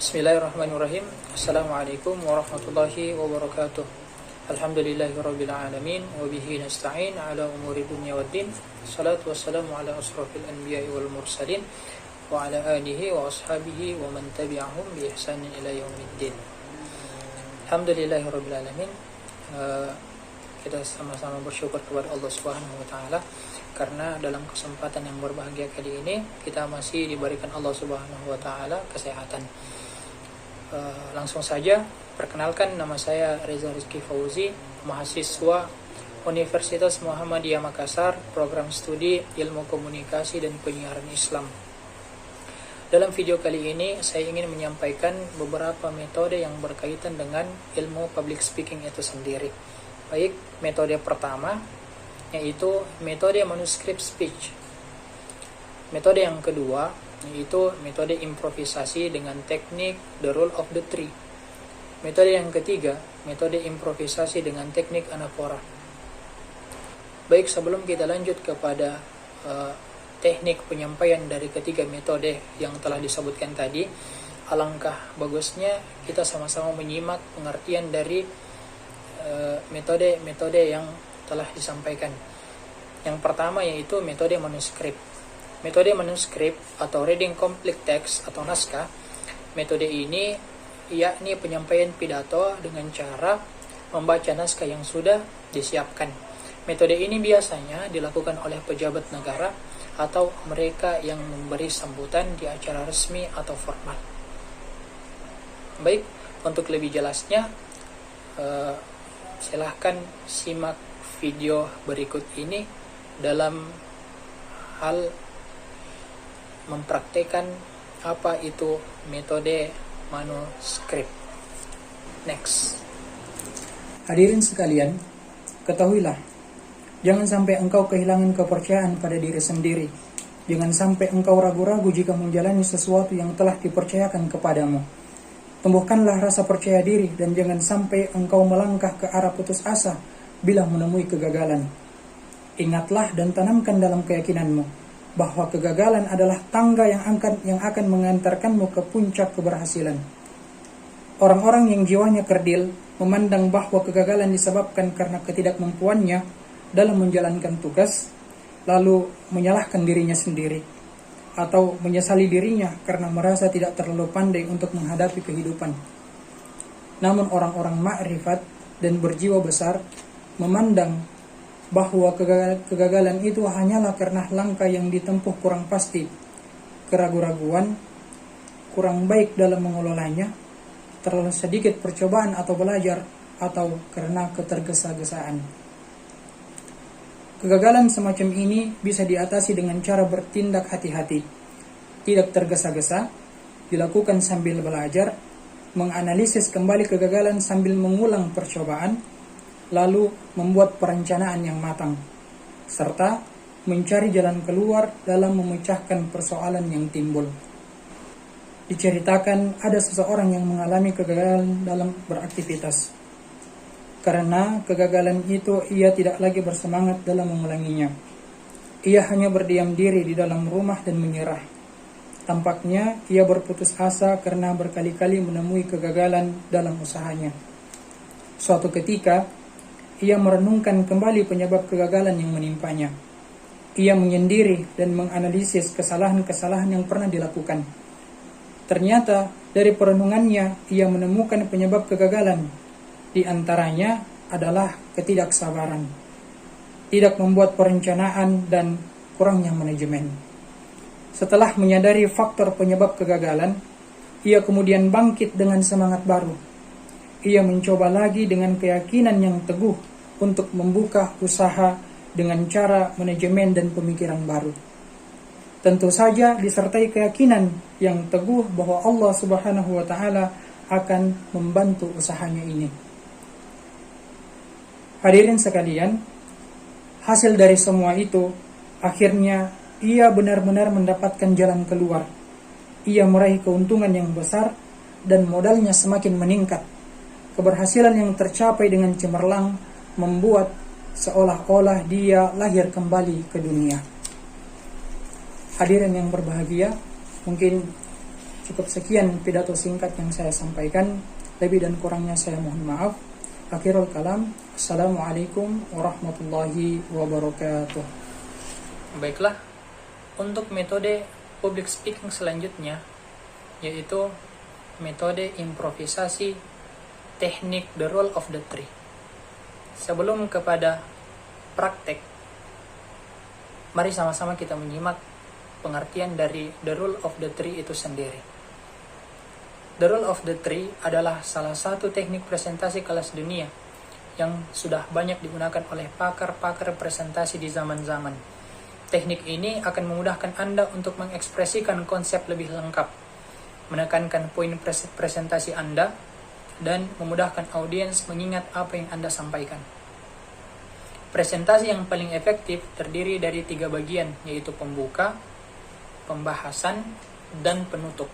Bismillahirrahmanirrahim. Assalamualaikum warahmatullahi wabarakatuh. Alhamdulillahirabbil alamin wa bihi nasta'in ala umuri dunya waddin. Shalatu wassalamu ala asrofil anbiya'i wal mursalin wa ala alihi wa ashabihi wa man tabi'ahum bi ihsanin ila yaumiddin. Alhamdulillahirabbil alamin. Kita sama-sama bersyukur kepada Allah Subhanahu wa taala karena dalam kesempatan yang berbahagia kali ini kita masih diberikan Allah Subhanahu wa taala kesehatan. Langsung saja perkenalkan, nama saya Reza Rizky Fauzi, mahasiswa Universitas Muhammadiyah Makassar, program studi Ilmu Komunikasi dan Penyiaran Islam. Dalam video kali ini saya ingin menyampaikan beberapa metode yang berkaitan dengan ilmu public speaking itu sendiri. Baik, metode pertama yaitu metode manuscript speech. Metode yang kedua yaitu metode improvisasi dengan teknik the rule of the tree. Metode yang ketiga, metode improvisasi dengan teknik anafora. Baik, sebelum kita lanjut kepada teknik penyampaian dari ketiga metode yang telah disebutkan tadi, alangkah bagusnya kita sama-sama menyimak pengertian dari metode-metode yang telah disampaikan. Yang pertama yaitu metode manuskrip. Metode manuskrip atau reading complete text atau naskah. Metode ini yakni penyampaian pidato dengan cara membaca naskah yang sudah disiapkan. Metode ini biasanya dilakukan oleh pejabat negara atau mereka yang memberi sambutan di acara resmi atau formal. Baik, untuk lebih jelasnya silahkan simak video berikut ini dalam hal mempraktekkan apa itu metode manuskrip. Next. Hadirin sekalian, ketahuilah, jangan sampai engkau kehilangan kepercayaan pada diri sendiri. Jangan sampai engkau ragu-ragu jika menjalani sesuatu yang telah dipercayakan kepadamu. Tumbuhkanlah rasa percaya diri dan jangan sampai engkau melangkah ke arah putus asa bila menemui kegagalan. Ingatlah dan tanamkan dalam keyakinanmu bahwa kegagalan adalah tangga yang akan mengantarkanmu ke puncak keberhasilan. Orang-orang yang jiwanya kerdil memandang bahwa kegagalan disebabkan karena ketidakmampuannya dalam menjalankan tugas, lalu menyalahkan dirinya sendiri, atau menyesali dirinya karena merasa tidak terlalu pandai untuk menghadapi kehidupan. Namun orang-orang ma'rifat dan berjiwa besar memandang bahwa kegagalan itu hanyalah karena langkah yang ditempuh kurang pasti, keraguan-raguan, kurang baik dalam mengelolanya, terlalu sedikit percobaan atau belajar, atau karena ketergesa-gesaan. Kegagalan semacam ini bisa diatasi dengan cara bertindak hati-hati, tidak tergesa-gesa, dilakukan sambil belajar, menganalisis kembali kegagalan sambil mengulang percobaan, lalu membuat perencanaan yang matang, serta mencari jalan keluar dalam memecahkan persoalan yang timbul. Diceritakan ada seseorang yang mengalami kegagalan dalam beraktivitas. Karena kegagalan itu, ia tidak lagi bersemangat dalam mengulanginya. Ia hanya berdiam diri di dalam rumah dan menyerah. Tampaknya ia berputus asa karena berkali-kali menemui kegagalan dalam usahanya. Suatu ketika, ia merenungkan kembali penyebab kegagalan yang menimpanya. Ia menyendiri dan menganalisis kesalahan-kesalahan yang pernah dilakukan. Ternyata dari perenungannya ia menemukan penyebab kegagalan. Di antaranya adalah ketidaksabaran, tidak membuat perencanaan, dan kurangnya manajemen. Setelah menyadari faktor penyebab kegagalan, ia kemudian bangkit dengan semangat baru. Ia mencoba lagi dengan keyakinan yang teguh untuk membuka usaha dengan cara manajemen dan pemikiran baru. Tentu saja disertai keyakinan yang teguh bahwa Allah Subhanahu wa taala akan membantu usahanya ini. Hadirin sekalian, hasil dari semua itu akhirnya ia benar-benar mendapatkan jalan keluar. Ia meraih keuntungan yang besar dan modalnya semakin meningkat. Keberhasilan yang tercapai dengan cemerlang membuat seolah-olah dia lahir kembali ke dunia. Hadirin yang berbahagia, mungkin Cukup sekian pidato singkat yang saya sampaikan. Lebih dan kurangnya saya mohon maaf. Akhirul kalam. Assalamualaikum warahmatullahi wabarakatuh. Baiklah, untuk metode public speaking selanjutnya, yaitu metode improvisasi teknik the rule of the tree. Sebelum kepada praktek, mari sama-sama kita menyimak pengertian dari the rule of the tree itu sendiri. The rule of the tree adalah salah satu teknik presentasi kelas dunia yang sudah banyak digunakan oleh pakar-pakar presentasi di zaman-zaman. Teknik ini akan memudahkan Anda untuk mengekspresikan konsep lebih lengkap, menekankan poin presentasi Anda, dan memudahkan audiens mengingat apa yang Anda sampaikan. Presentasi yang paling efektif terdiri dari 3 bagian, yaitu pembuka, pembahasan, dan penutup.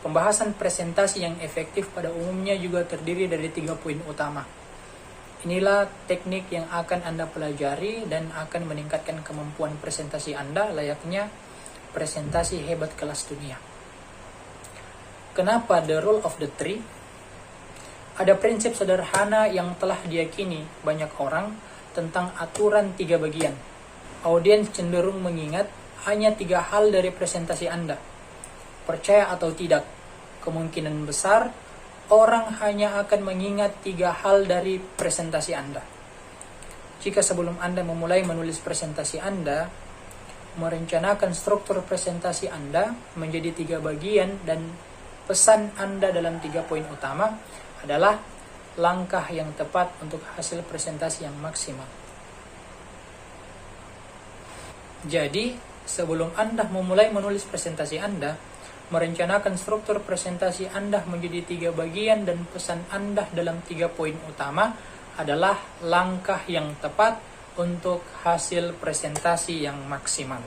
Pembahasan presentasi yang efektif pada umumnya juga terdiri dari 3 poin utama. Inilah teknik yang akan Anda pelajari dan akan meningkatkan kemampuan presentasi Anda layaknya presentasi hebat kelas dunia. Kenapa the rule of the tree? Ada prinsip sederhana yang telah diyakini banyak orang tentang aturan 3 bagian. Audiens cenderung mengingat hanya 3 hal dari presentasi Anda. Percaya atau tidak, kemungkinan besar orang hanya akan mengingat 3 hal dari presentasi Anda. Jika sebelum Anda memulai menulis presentasi Anda, merencanakan struktur presentasi Anda menjadi 3 bagian dan pesan Anda dalam 3 poin utama adalah langkah yang tepat untuk hasil presentasi yang maksimal. Jadi, sebelum Anda memulai menulis presentasi Anda, merencanakan struktur presentasi Anda menjadi 3 bagian dan pesan Anda dalam 3 poin utama adalah langkah yang tepat untuk hasil presentasi yang maksimal.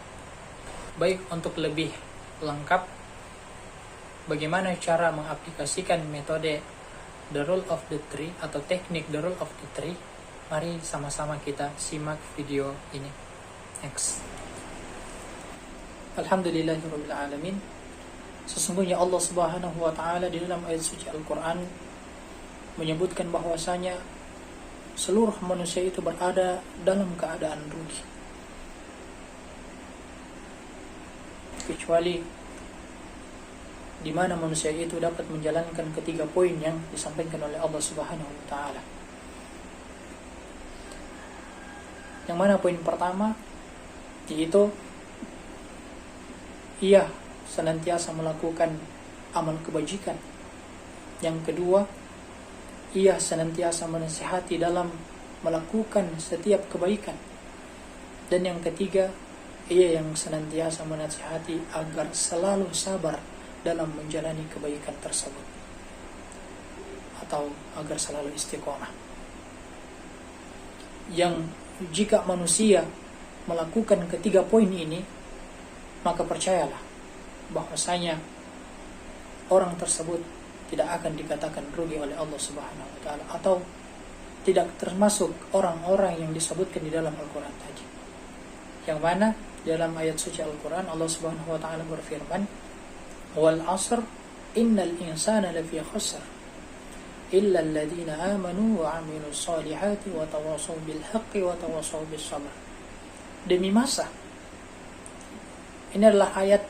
Baik, untuk lebih lengkap bagaimana cara mengaplikasikan metode the rule of the tree atau teknik the rule of the tree, mari sama-sama kita simak video ini. Next. Alhamdulillahirabbil alamin. Sesungguhnya Allah Subhanahu wa taala di dalam ayat suci Al-Qur'an menyebutkan bahwasanya seluruh manusia itu berada dalam keadaan rugi, kecuali di mana manusia itu dapat menjalankan ketiga poin yang disampaikan oleh Allah Subhanahu wa taala. Yang mana poin pertama yaitu ia senantiasa melakukan amal kebajikan. Yang kedua, ia senantiasa menasihati dalam melakukan setiap kebaikan. Dan yang ketiga, ia yang senantiasa menasihati agar selalu sabar dalam menjalani kebaikan tersebut, atau agar selalu istiqomah. Yang jika manusia melakukan ketiga poin ini, maka percayalah bahwasanya orang tersebut tidak akan dikatakan rugi oleh Allah Subhanahu wa taala, atau tidak termasuk orang-orang yang disebutkan di dalam Al-Qur'an tadi. Yang mana dalam ayat suci Al-Qur'an Allah Subhanahu wa taala berfirman, "Wal 'asr innal insana lafi khusr illa alladziina aamanu wa 'amilus shalihati wa tawashaw bil haqqi wa tawashaw bis sabr." Demi masa. Ini adalah ayat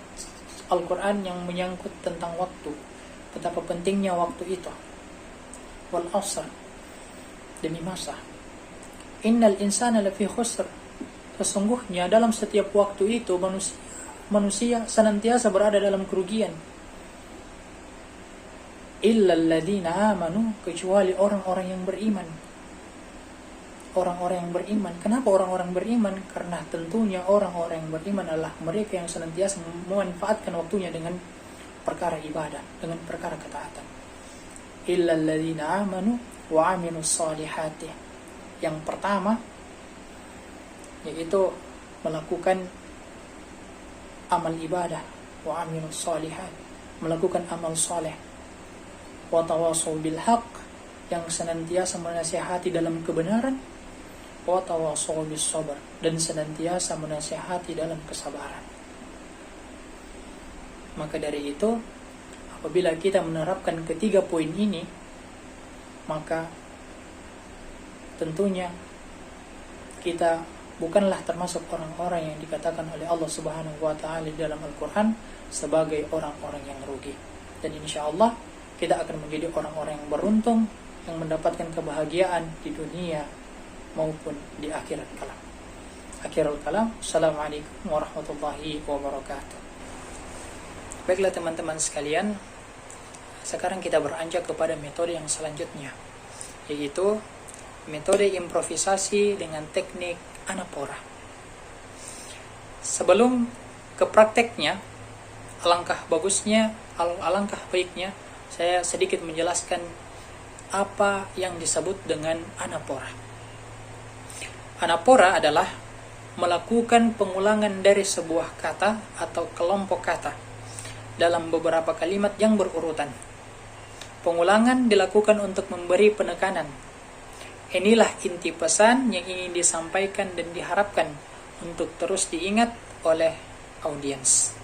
Al-Quran yang menyangkut tentang waktu, betapa pentingnya waktu itu. Wal 'asr, demi masa. Innal insana lafi khusr, sesungguhnya dalam setiap waktu itu manusia senantiasa berada dalam kerugian. Illa alladziina amanu, kecuali orang-orang yang beriman. Orang-orang yang beriman. Kenapa orang-orang beriman? Karena tentunya orang-orang yang beriman adalah mereka yang senantiasa memanfaatkan waktunya dengan perkara ibadah, dengan perkara ketaatan. Illa alladziina amanu wa 'amilus shalihati. Yang pertama yaitu melakukan amal ibadah, wa 'amilus shalihat, melakukan amal saleh. Wa tawashaw bil haqq, yang senantiasa menasihati dalam kebenaran. Wa tawashaw bis sabr, dan senantiasa menasihati dalam kesabaran. Maka dari itu apabila kita menerapkan ketiga poin ini, maka tentunya kita bukanlah termasuk orang-orang yang dikatakan oleh Allah Subhanahu wa Ta'ala dalam Al-Quran sebagai orang-orang yang rugi. Dan insya Allah kita akan menjadi orang-orang yang beruntung, yang mendapatkan kebahagiaan di dunia maupun di akhirat kelak. Akhirul kalam. Assalamualaikum warahmatullahi wabarakatuh. Baiklah teman-teman sekalian, sekarang kita beranjak kepada metode yang selanjutnya, yaitu metode improvisasi dengan teknik anapora. Sebelum ke prakteknya, alangkah baiknya saya sedikit menjelaskan apa yang disebut dengan anapora. Anapora adalah melakukan pengulangan dari sebuah kata atau kelompok kata dalam beberapa kalimat yang berurutan. Pengulangan dilakukan untuk memberi penekanan. Inilah inti pesan yang ingin disampaikan dan diharapkan untuk terus diingat oleh audiens.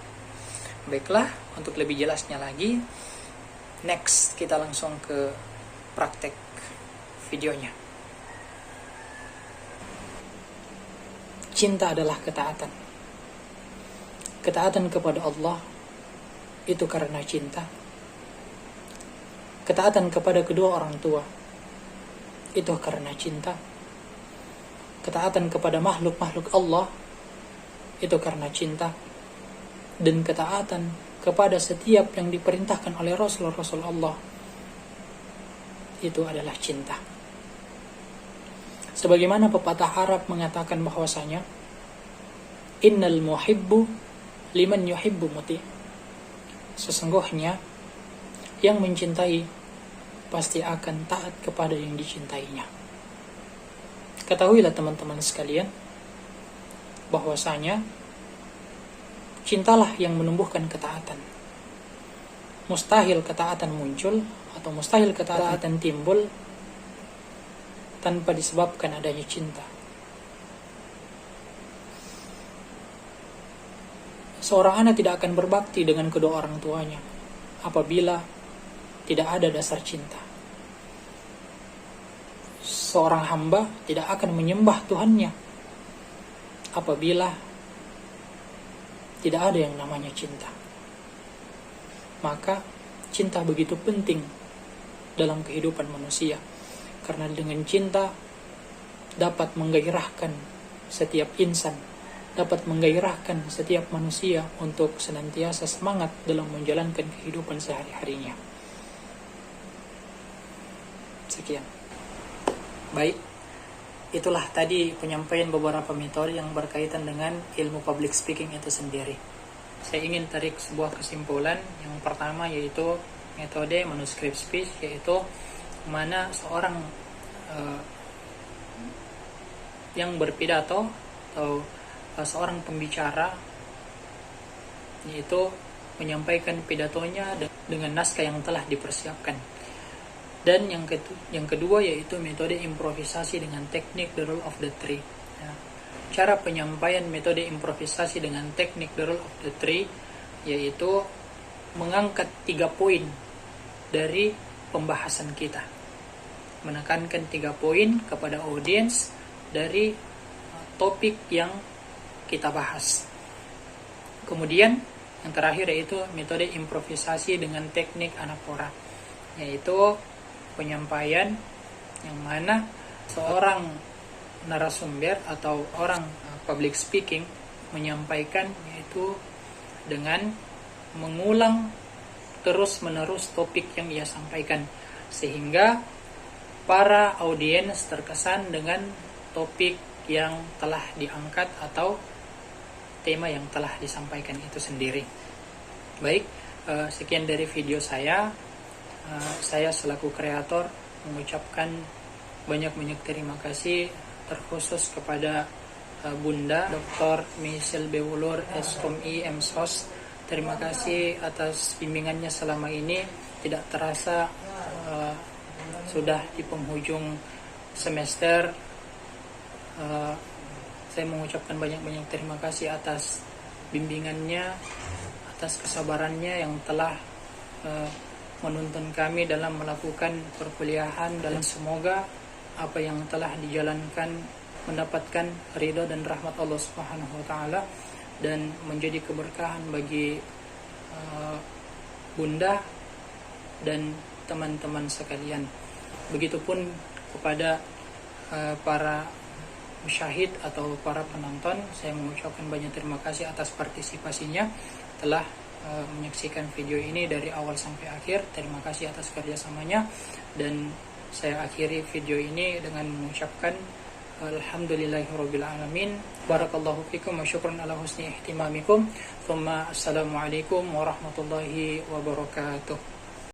Baiklah, untuk lebih jelasnya lagi, next kita langsung ke praktek videonya. Cinta adalah ketaatan. Ketaatan kepada Allah itu karena cinta. Ketaatan kepada kedua orang tua itu karena cinta. Ketaatan kepada makhluk-makhluk Allah itu karena cinta. Dan ketaatan kepada setiap yang diperintahkan oleh Rasul-Rasul Allah itu adalah cinta. Sebagaimana pepatah Arab mengatakan bahwasanya innal muhibbu liman yuhibbu muti. Sesungguhnya yang mencintai pasti akan taat kepada yang dicintainya. Ketahuilah teman-teman sekalian bahwasanya cintalah yang menumbuhkan ketaatan. Mustahil ketaatan muncul atau mustahil ketaatan timbul tanpa disebabkan adanya cinta. Seorang anak tidak akan berbakti dengan kedua orang tuanya apabila tidak ada dasar cinta. Seorang hamba tidak akan menyembah Tuhannya apabila tidak ada yang namanya cinta. Maka cinta begitu penting dalam kehidupan manusia, karena dengan cinta dapat menggairahkan setiap insan, dapat menggairahkan setiap manusia untuk senantiasa semangat dalam menjalankan kehidupan sehari-harinya. Sekian. Baik, itulah tadi penyampaian beberapa metode yang berkaitan dengan ilmu public speaking itu sendiri. Saya ingin tarik sebuah kesimpulan. Yang pertama yaitu metode manuscript speech, yaitu mana seorang yang berpidato atau seorang pembicara yaitu menyampaikan pidatonya dengan naskah yang telah dipersiapkan. Dan yang kedua yaitu metode improvisasi dengan teknik the rule of the three. Cara penyampaian metode improvisasi dengan teknik the rule of the three yaitu mengangkat 3 poin dari pembahasan kita, menekankan 3 poin kepada audiens dari topik yang kita bahas. Kemudian yang terakhir yaitu metode improvisasi dengan teknik anapora, yaitu penyampaian yang mana seorang narasumber atau orang public speaking menyampaikan yaitu dengan mengulang terus-menerus topik yang ia sampaikan, sehingga para audiens terkesan dengan topik yang telah diangkat atau tema yang telah disampaikan itu sendiri. Baik, sekian dari video saya. Saya selaku kreator mengucapkan banyak-banyak terima kasih terkhusus kepada Bunda Dr. Michelle Bewulur SKMI MSOS. Terima kasih atas bimbingannya selama ini. Tidak terasa sudah di penghujung semester. Saya mengucapkan banyak-banyak terima kasih atas bimbingannya, atas kesabarannya yang telah menuntun kami dalam melakukan perkuliahan, dan semoga apa yang telah dijalankan mendapatkan ridha dan rahmat Allah Subhanahu wa taala dan menjadi keberkahan bagi Bunda dan teman-teman sekalian. Begitupun kepada para musyahid atau para penonton, saya mengucapkan banyak terima kasih atas partisipasinya telah menyaksikan video ini dari awal sampai akhir. Terima kasih atas kerjasamanya, dan saya akhiri video ini dengan mengucapkan alhamdulillahirabbil alamin. Barakallahu fikum wa syukran ala husni ihtimamikum. Thumma assalamualaikum warahmatullahi wabarakatuh.